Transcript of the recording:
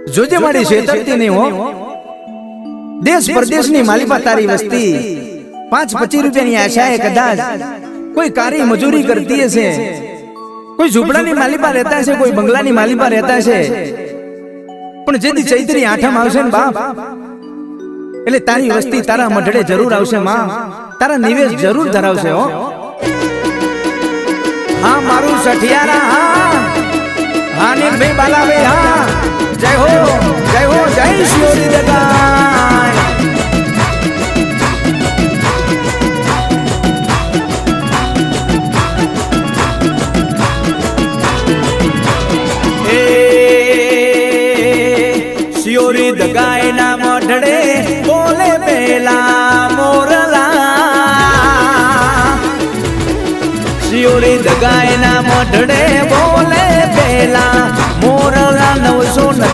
જોજે મારી છેતરતી નહીં હો. દેશ પરદેશની માલિપા તારી વસ્તી 5-25 રૂપિયાની આશાએ કદાચ કોઈ કારી મજૂરી કરતી હશે, કોઈ ઝૂંપડાની માલિપા રહેતા છે, કોઈ બંગલાની માલિપા રહેતા છે, પણ જેથી ચૈત્રી આઠમ આવશે ને બાપ એટલે તારી વસ્તી તારા મઢડે જરૂર આવશે માં, તારા નિવેશ જરૂર ધરાવશે હો. હા મારું સઠિયારા હા હા ને ભાઈ બાલાભાઈ હા. જય હો જય હો જય શિયોરી દગાય. શિયોરી દગાય ના મઢડે બોલે પેલા મોરલા. શિયોરી દગાય ના મઢડે બોલે પેલા મોરલા 900